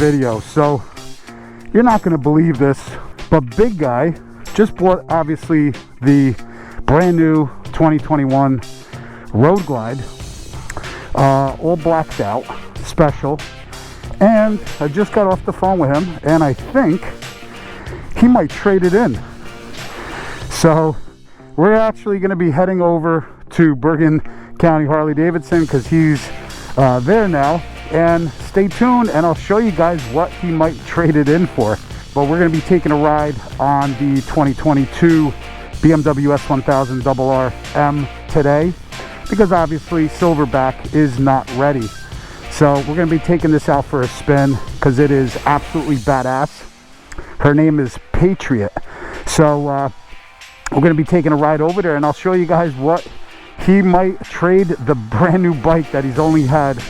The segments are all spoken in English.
video. So you're not going to believe this, but Big Guy just bought obviously the brand new 2021 Road Glide, all blacked out, special. And I just got off the phone with him, and I think he might trade it in. So we're actually going to be heading over to Bergen County Harley Davidson because he's there now. And stay tuned, and I'll show you guys what he might trade it in for. But we're going to be taking a ride on the 2022 BMW S1000 RRM today because obviously Silverback is not ready. So we're going to be taking this out for a spin because it is absolutely badass. Her name is Patriot. So we're going to be taking a ride over there, and I'll show you guys what he might trade the brand new bike that he's only had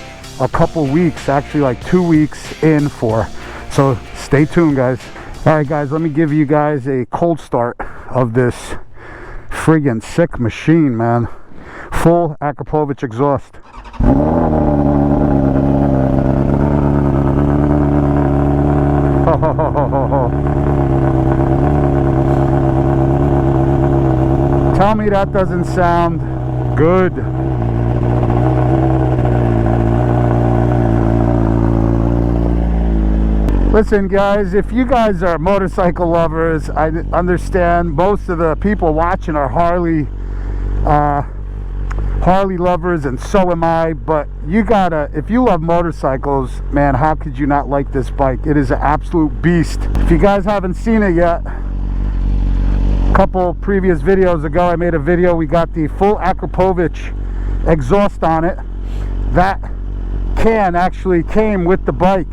a couple weeks, actually like 2 weeks in for. So stay tuned, guys. All right, guys, let me give you guys a cold start of this friggin' sick machine, man. Full Akrapovic exhaust. Tell me that doesn't sound good. Listen, guys, if you guys are motorcycle lovers, I understand most of the people watching are Harley lovers, and so am I. But you gotta, if you love motorcycles, man, how could you not like this bike? It is an absolute beast. If you guys haven't seen it yet, a couple previous videos ago I made a video. We got the full Akrapovic exhaust on it. That can actually came with the bike,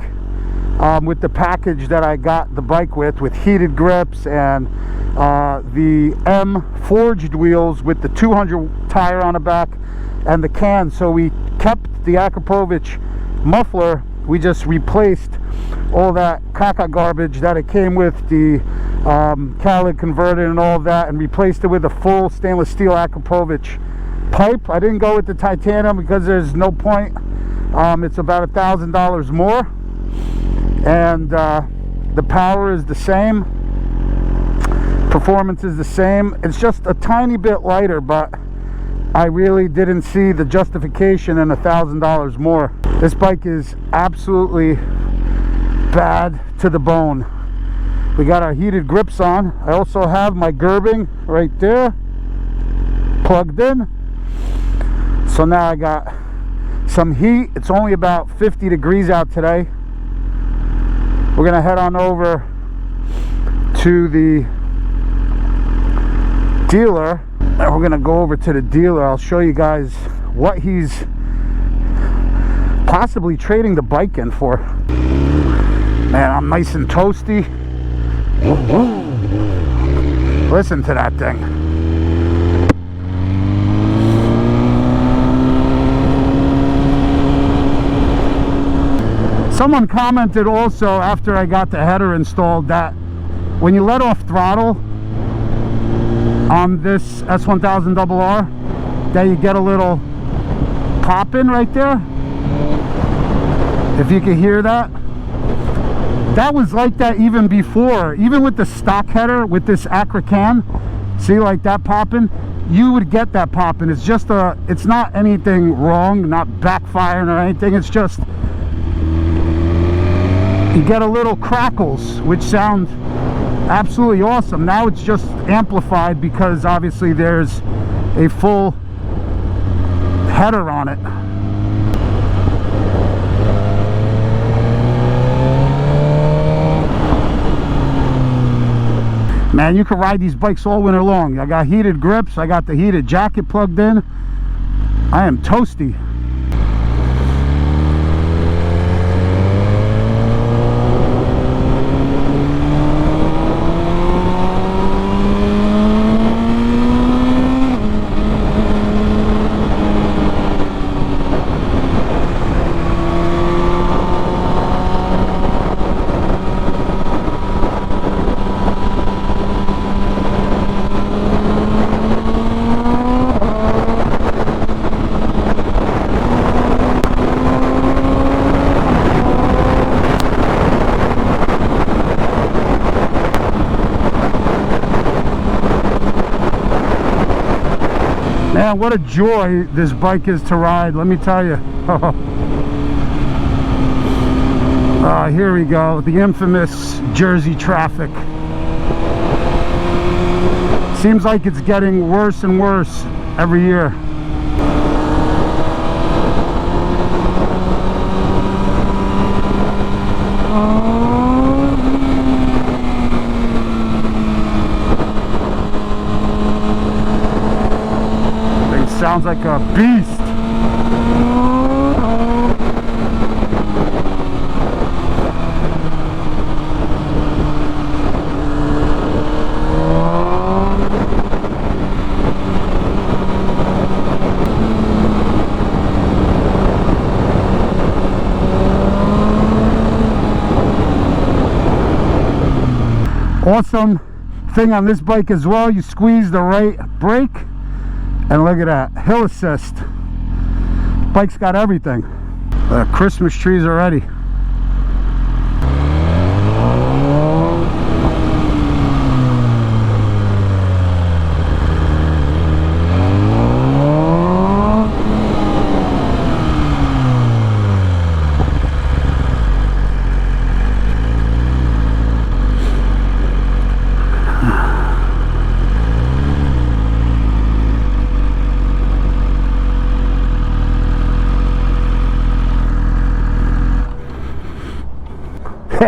with the package that I got the bike with heated grips and the M forged wheels with the 200 tire on the back and the can. So we kept the Akrapovic muffler. We just replaced all that caca garbage that it came with, the catalytic converter and all of that, and replaced it with a full stainless steel Akrapovic pipe. I didn't go with the titanium because there's no point. It's about $1,000 more, and the power is the same, performance is the same. It's just a tiny bit lighter, but I really didn't see the justification in $1,000 more. This bike is absolutely bad to the bone. We got our heated grips on. I also have my gerbing right there plugged in. So now I got some heat. It's only about 50 degrees out today. We're gonna head on over to the dealer, and we're gonna go over to the dealer. I'll show you guys what he's possibly trading the bike in for. Man, I'm nice and toasty. Listen to that thing. Someone commented also after I got the header installed that when you let off throttle on this S1000 RR, that you get a little pop in right there. If you can hear that. That was like that even before, even with the stock header with this Acra can. See, like that popping, you would get that popping. It's just it's not anything wrong, not backfiring or anything. It's just you get a little crackles, which sound absolutely awesome. Now it's just amplified because obviously there's a full header on it. Man, you can ride these bikes all winter long. I got heated grips, I got the heated jacket plugged in. I am toasty. Man, what a joy this bike is to ride, let me tell you. Here we go, the infamous Jersey traffic. Seems like it's getting worse and worse every year. Thing sounds like a beast. Awesome thing on this bike as well, you squeeze the right brake and look at that, hill assist. Bike's got everything. Christmas trees already.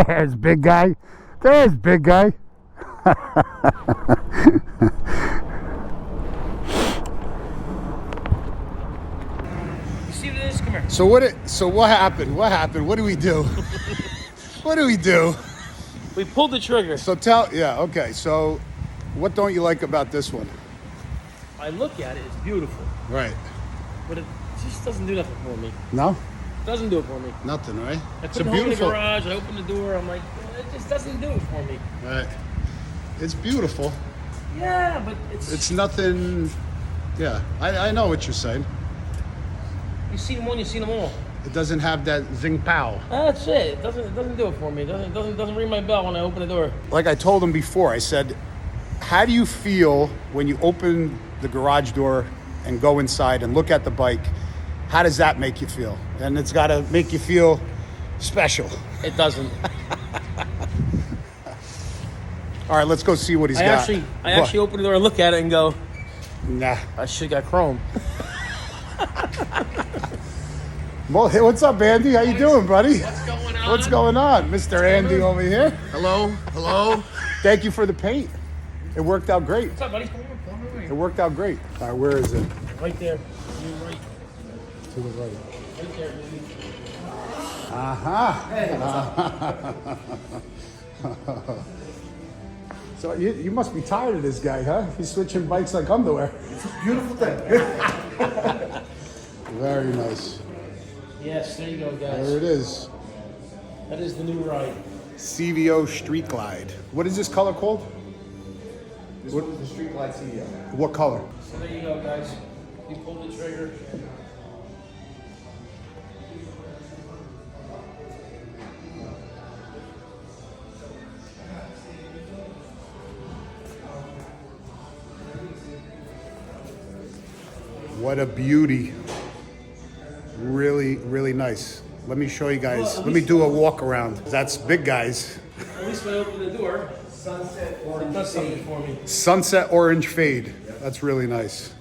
There's big guy. There's big guy. You see this? Come here. So what happened? What happened? What do we do? What do we do? We pulled the trigger. So okay. So what don't you like about this one? I look at it, it's beautiful. Right. But it just doesn't do nothing for me. No? It doesn't do it for me. Nothing, right? I put it home in the garage, I open the door, I'm like, it just doesn't do it for me. Right. It's beautiful. Yeah, but It's nothing. Yeah, I know what you're saying. You see them one, you see them all. It doesn't have that zing pow. That's it. It doesn't do it for me. It doesn't ring my bell when I open the door. Like I told him before, I said, how do you feel when you open the garage door and go inside and look at the bike? How does that make you feel? And it's got to make you feel special. It doesn't. All right, let's go see what he's got. I actually open the door and look at it and go, nah. I should got chrome. Well, hey, what's up, Andy? How you doing, buddy? What's going on? What's going on? Mr. Andy over here. Hello, hello. Thank you for the paint. It worked out great. What's up, buddy? Come on. It worked out great. All right, where is it? Right there. You're right. To the right. Right there, baby. So you must be tired of this guy, huh? He's switching bikes like underwear. It's a beautiful thing. Very nice. Yes, there you go, guys. There it is. That is the new ride. CVO Street Glide. What is this color called? This one is the Street Glide CVO. What color? So there you go, guys. You pull the trigger. What a beauty. Really, really nice. Let me show you guys. Let me do a walk around. That's big guys. At least when I open the door, sunset orange it does something for me. Sunset orange fade. That's really nice.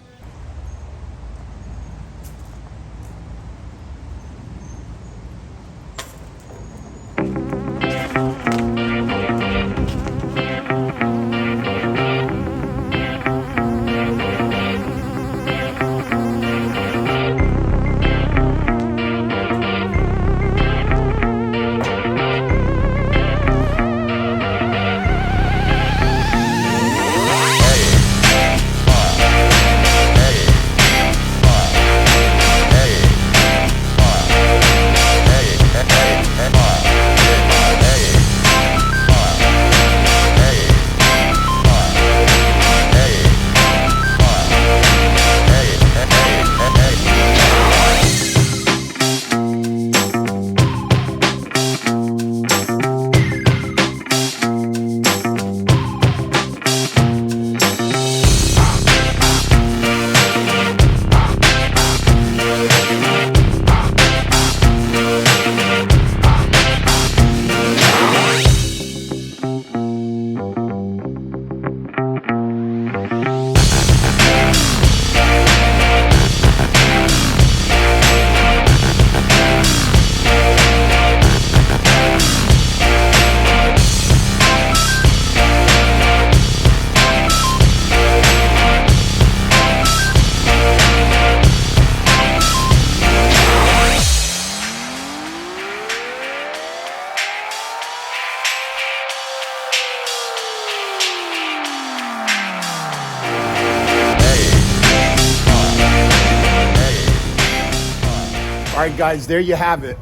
right, guys, there you have it.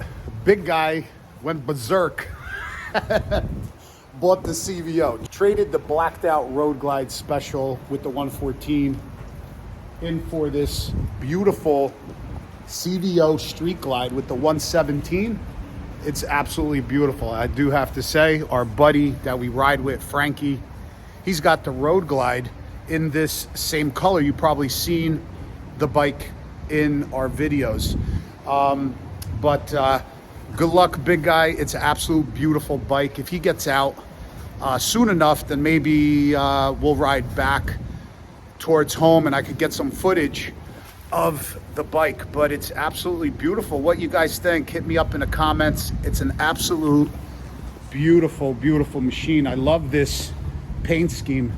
Big guy went berserk. Bought the CVO. Traded the blacked out Road Glide Special with the 114 in for this beautiful CVO Street Glide with the 117. It's absolutely beautiful. I do have to say, our buddy that we ride with, Frankie, he's got the Road Glide in this same color. You've probably seen the bike in our videos. But good luck, big guy. It's an absolute beautiful bike. If he gets out soon enough, then maybe we'll ride back towards home and I could get some footage of the bike. But it's absolutely beautiful. What you guys think, hit me up in the comments. It's an absolute beautiful, beautiful machine. I love this paint scheme.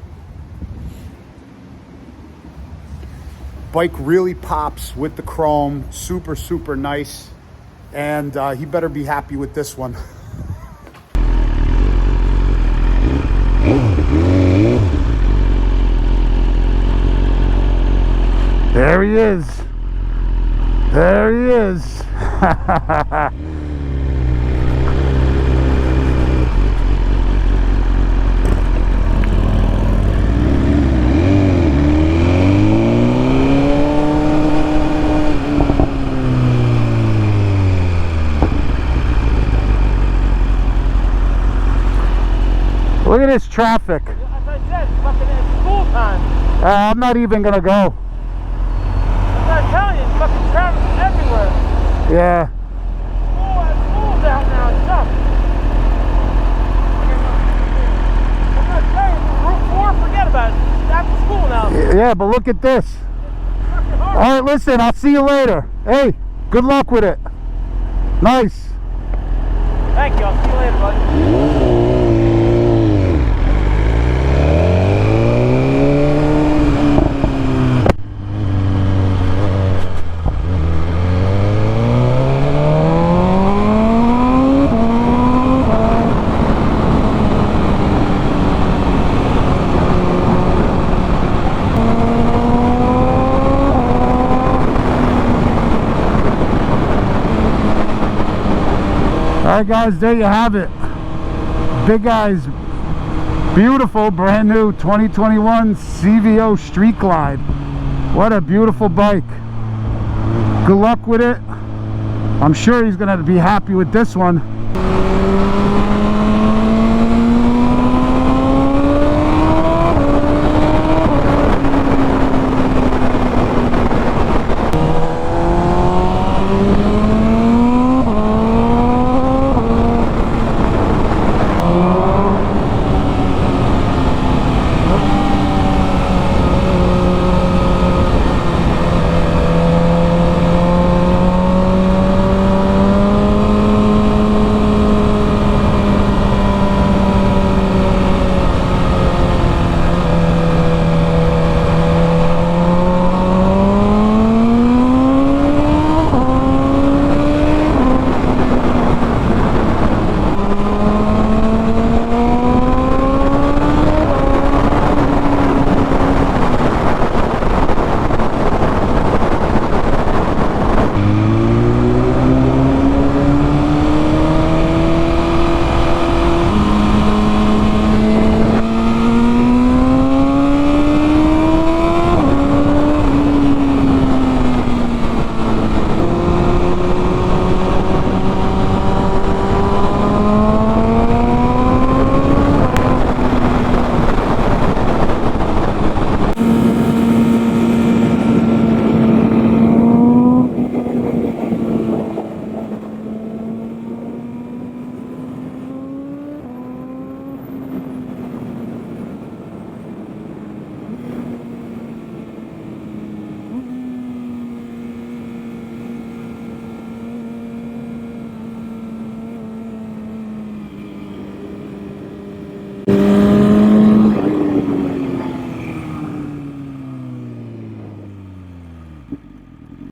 Bike really pops with the chrome. Super, super nice. And he better be happy with this one. There he is. There he is. Look at this traffic. As I said, it's fucking school time. I'm not even gonna go. I'm telling you, it's fucking traffic everywhere. Yeah. School's out now, it's tough. I'm not telling you, Route 4, forget about it. It's after school now. Yeah, but look at this. All right, listen, I'll see you later. Hey, good luck with it. Nice. Thank you, I'll see you later, buddy. Alright guys, there you have it. Big Guy's beautiful brand new 2021 CVO Street Glide. What a beautiful bike. Good luck with it. I'm sure he's gonna be happy with this one.